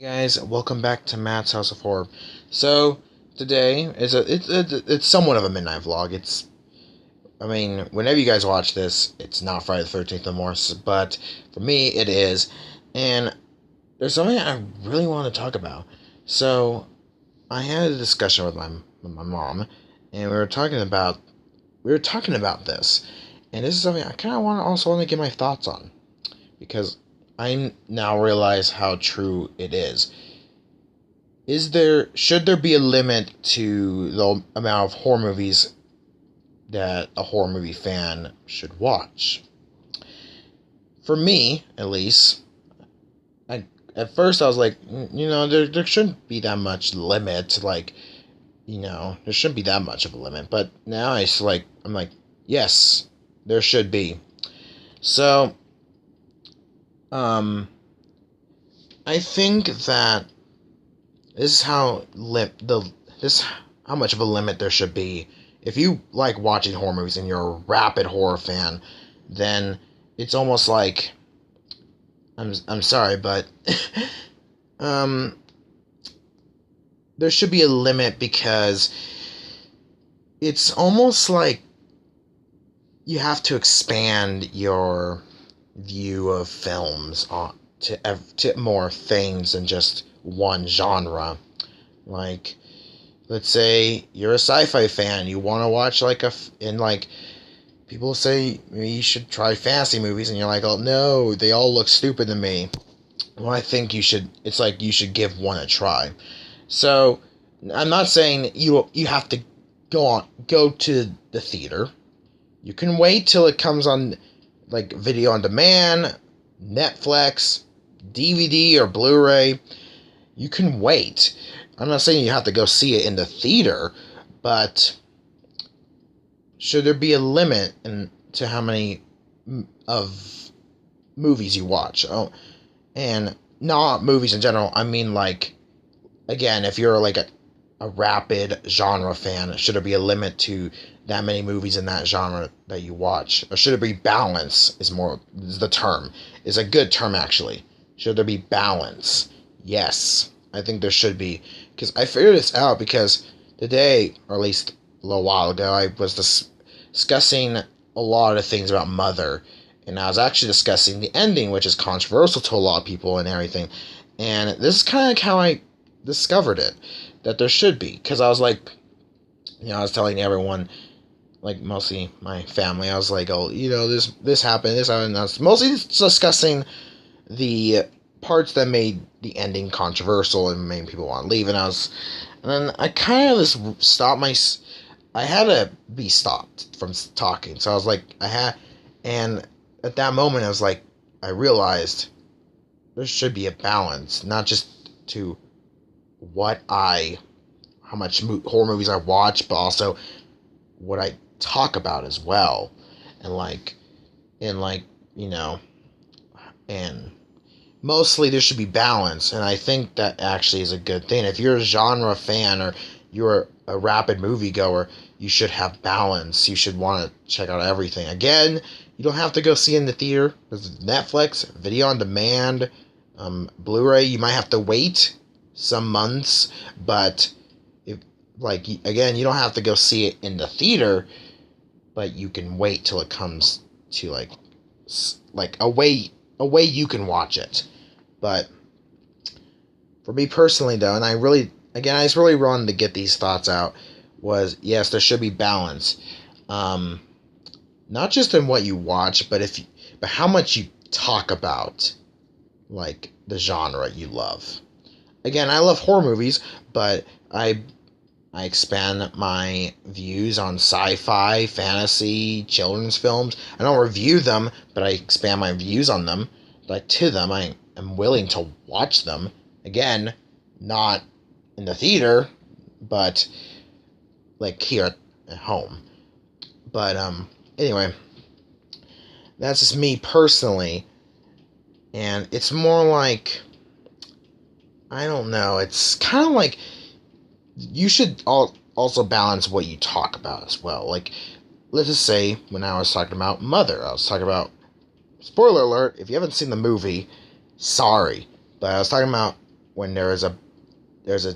Guys, welcome back to Matt's House of Horror. So today is it's somewhat of a midnight vlog. Whenever you guys watch this, it's not Friday the 13th anymore, but for me it is, and there's something I really want to talk about. So I had a discussion with my mom, and we were talking about this, and this is something I kind of want to get my thoughts on because I now realize how true it is. Should there be a limit to the amount of horror movies that a horror movie fan should watch? For me, at least, at first I was like, there shouldn't be that much limit. Like, there shouldn't be that much of a limit. But now I'm like, yes, there should be. So, I think that this is how much of a limit there should be. If you like watching horror movies and you're a rapid horror fan, then it's almost like I'm sorry, but um there should be a limit because it's almost like you have to expand your view of films to more things than just one genre. Like, let's say you're a sci-fi fan, you want to watch people say you should try fantasy movies, and you're like, oh no, they all look stupid to me. Well, I think you should give one a try. So, I'm not saying you have to go to the theater. You can wait till it comes on like video on demand, Netflix, DVD or Blu-ray. You can wait. I'm not saying you have to go see it in the theater, but should there be a limit to how many of movies you watch? Oh, and not movies in general. I mean, like, again, if you're like a rapid genre fan, should there be a limit to that many movies in that genre that you watch? Or should there be balance is the term. Is a good term, actually. Should there be balance? Yes, I think there should be. Because I figured this out because today, or at least a little while ago, I was discussing a lot of things about Mother. And I was actually discussing the ending, which is controversial to a lot of people and everything. And this is kind of how I discovered it, that there should be. Because I was like, I was telling everyone, like mostly my family, I was like, oh, this happened, and I was mostly discussing the parts that made the ending controversial and made people want to leave, and then I kind of just I had to be stopped from talking, so I was like, and at that moment, I realized there should be a balance, not just to how much horror movies I watch, but also what I talk about as well, and and mostly there should be balance, and I think that actually is a good thing. If you're a genre fan or you're a rapid moviegoer, you should have balance. You should want to check out everything. Again, you don't have to go see it in the theater. There's Netflix, video on demand, Blu-ray. You might have to wait some months, but again, you don't have to go see it in the theater, but you can wait till it comes to like a way you can watch it. But for me personally, though, and I just really wanted to get these thoughts out, was yes, there should be balance, not just in what you watch, but how much you talk about like the genre you love. Again, I love horror movies, but I expand my views on sci-fi, fantasy, children's films. I don't review them, but I expand my views on them. But to them, I am willing to watch them. Again, not in the theater, but like here at home. But anyway, that's just me personally, and it's more like, I don't know. It's kind of like you should also balance what you talk about as well. Like, let's just say when I was talking about Mother, I was talking about, spoiler alert, if you haven't seen the movie, sorry, but I was talking about when there's a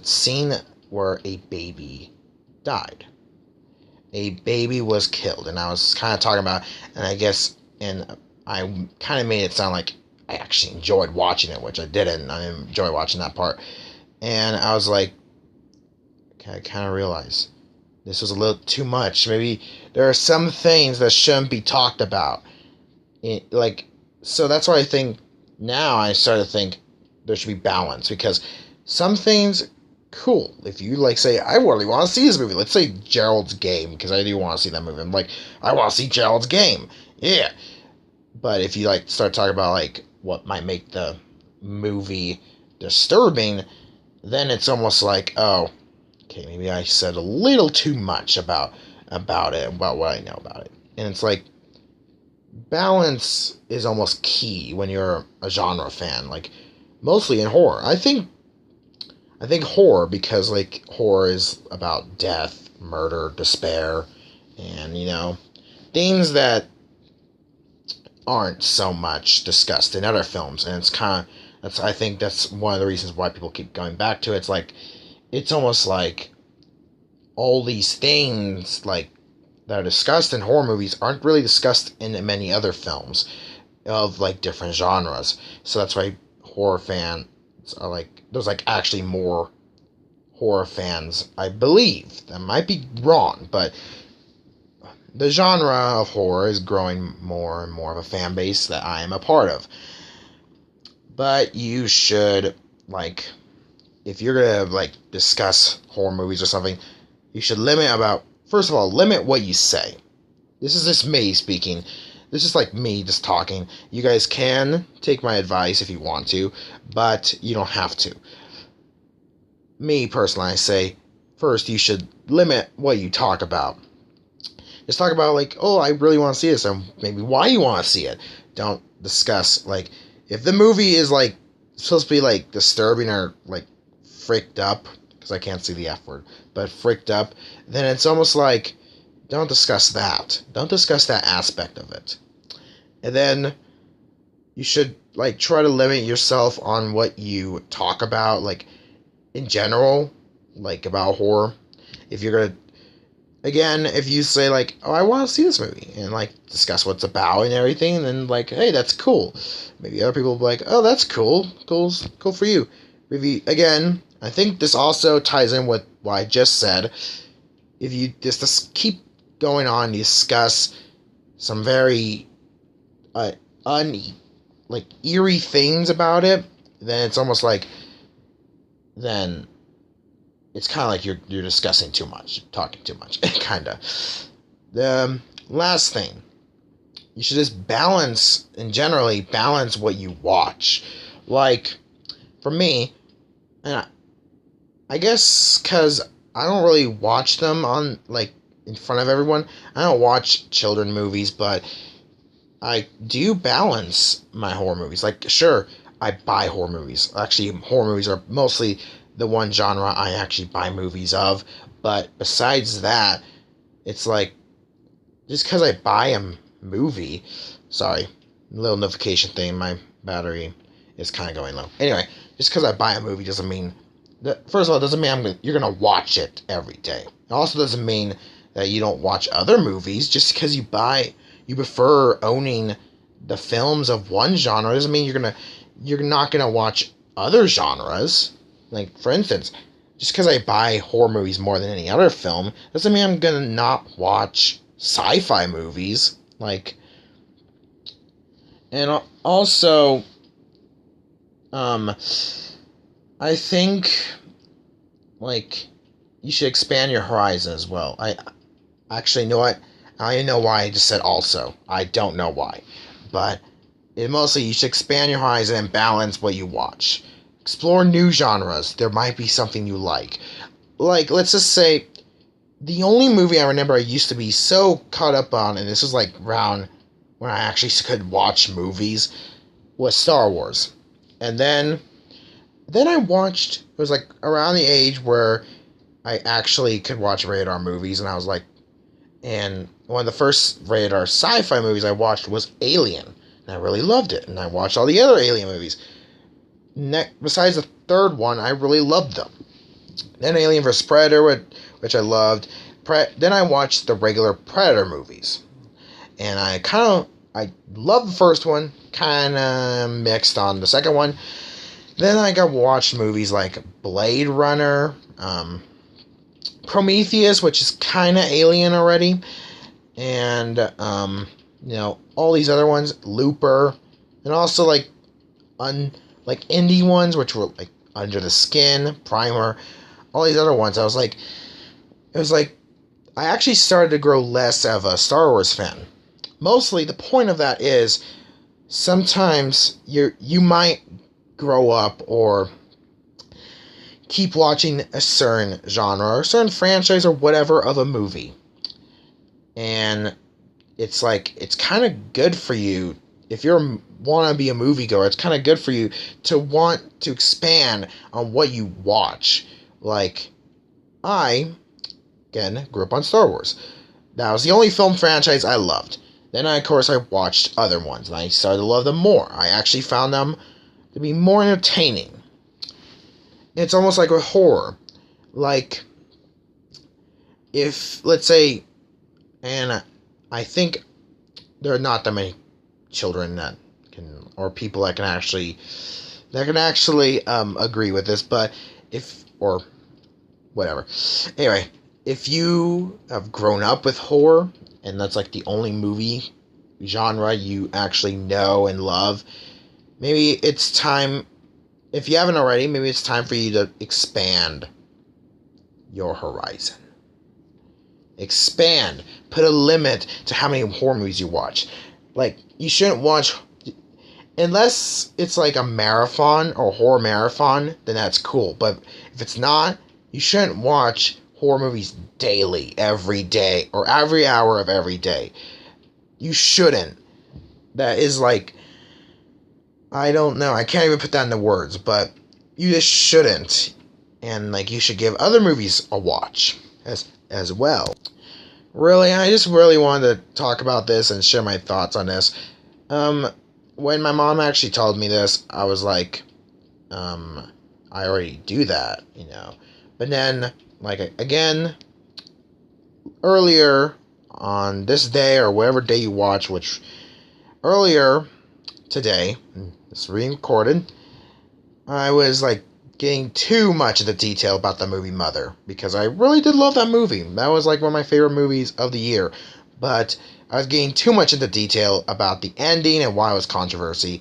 scene where a baby died. A baby was killed, and I was kind of talking about, and I guess, and I kind of made it sound like I actually enjoyed watching it, which I didn't. I didn't enjoy watching that part, and I was like, okay, I kind of realized this was a little too much. Maybe there are some things that shouldn't be talked about. So that's why I think now I start to think there should be balance, because some things, cool. If you say, I really want to see this movie. Let's say Gerald's Game, because I do want to see that movie. I'm like, I want to see Gerald's Game. Yeah. But if you start talking about what might make the movie disturbing, then it's almost like, oh, okay, maybe I said a little too much about it, about what I know about it. And it's like, balance is almost key when you're a genre fan, mostly in horror. I think horror, because horror is about death, murder, despair, and things that aren't so much discussed in other films. And I think that's one of the reasons why people keep going back to it. It's almost like all these things that are discussed in horror movies aren't really discussed in many other films of different genres. So that's why horror fans are there's actually more horror fans, I believe. That might be wrong, but the genre of horror is growing more and more of a fan base that I am a part of. But you should, if you're gonna discuss horror movies or something, you should first of all, limit what you say. This is just me speaking. This is me just talking. You guys can take my advice if you want to, but you don't have to. Me, personally, I say, first, you should limit what you talk about. Just talk about, oh, I really want to see this, and maybe why you want to see it. Don't discuss, if the movie is, supposed to be, disturbing or, freaked up, because I can't see the F word, but freaked up, then it's almost don't discuss that. Don't discuss that aspect of it. And then you should, try to limit yourself on what you talk about, in general, about horror. If you're gonna, again, if you say, oh, I want to see this movie, and, discuss what it's about and everything, and then, hey, that's cool. Maybe other people will be oh, that's cool. Cool for you. Maybe, again, I think this also ties in with what I just said. If you just keep going on, discuss some very eerie things about it, then it's almost then it's kind of you're discussing too much, talking too much, kind of. The last thing, you should just balance what you watch. For me, and I guess because I don't really watch them on, in front of everyone. I don't watch children movies, but I do balance my horror movies. Sure, I buy horror movies. Actually, horror movies are mostly the one genre I actually buy movies of. But besides that, it's just because I buy a movie... Sorry, little notification thing. My battery is kind of going low. Anyway, just because I buy a movie doesn't mean... First of all, it doesn't mean you're going to watch it every day. It also doesn't mean that you don't watch other movies. Just because you prefer owning the films of one genre doesn't mean you're not gonna watch other genres. For instance, just because I buy horror movies more than any other film doesn't mean I'm gonna not watch sci-fi movies. And also, I think you should expand your horizon as well. I actually know what. I know why I just said also. I don't know why. But mostly you should expand your horizon and balance what you watch. Explore new genres. There might be something you like. Let's just say, the only movie I remember I used to be so caught up on, and this was around when I actually could watch movies, was Star Wars. And then I watched, it was around the age where I actually could watch rated R movies, and I was and one of the first rated R sci-fi movies I watched was Alien. And I really loved it. And I watched all the other Alien movies. Besides third one, I really loved them. Then Alien vs. Predator, which I loved. Then I watched the regular Predator movies. And I loved the first one, kind of mixed on the second one. Then I got watched movies like Blade Runner, Prometheus, which is kind of Alien already, and all these other ones, Looper, and also like indie ones, which were like Under the Skin, Primer, all these other ones. It was like I actually started to grow less of a Star Wars fan. Mostly the point of that is sometimes you might grow up or keep watching a certain genre or a certain franchise or whatever of a movie. And it's kind of good for you. If you want to be a moviegoer, it's kind of good for you to want to expand on what you watch. Like, I, again, grew up on Star Wars. That was the only film franchise I loved. Then, of course, I watched other ones, and I started to love them more. I actually found them to be more entertaining. It's almost like with horror. Like, if, let's say, and I think there are not that many children that can, or people that can actually agree with this, but or whatever. Anyway, if you have grown up with horror, and that's like the only movie genre you actually know and love, maybe it's time, if you haven't already, maybe it's time for you to expand your horizon. Expand. Put a limit to how many horror movies you watch. Like, you shouldn't watch, unless it's like a marathon or horror marathon, then that's cool. But if it's not, you shouldn't watch horror movies daily, every day, or every hour of every day. You shouldn't. That is like, I don't know, I can't even put that into words, but you just shouldn't. And like, you should give other movies a watch as well. Really, I just really wanted to talk about this and share my thoughts on this. When my mom actually told me this, I was like, I already do that, But then, like, again, earlier on this day, or whatever day you watch, which earlier today, it's re-recorded, I was like getting too much of the detail about the movie Mother, because I really did love that movie. That was like one of my favorite movies of the year, but I was getting too much into detail about the ending and why it was controversial,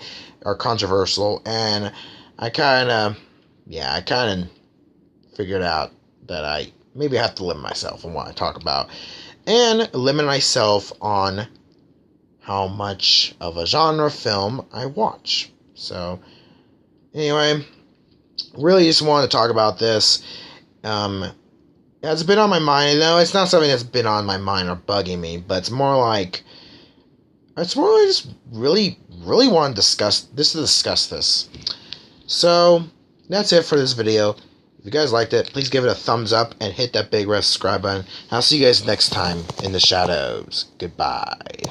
and I kind of figured out that I maybe have to limit myself on what I talk about, and limit myself on how much of a genre film I watch. So, anyway, really just wanted to talk about this. It's been on my mind. No, it's not something that's been on my mind or bugging me, but it's more like just really, really want to discuss this. So, that's it for this video. If you guys liked it, please give it a thumbs up and hit that big red subscribe button. I'll see you guys next time in the shadows. Goodbye.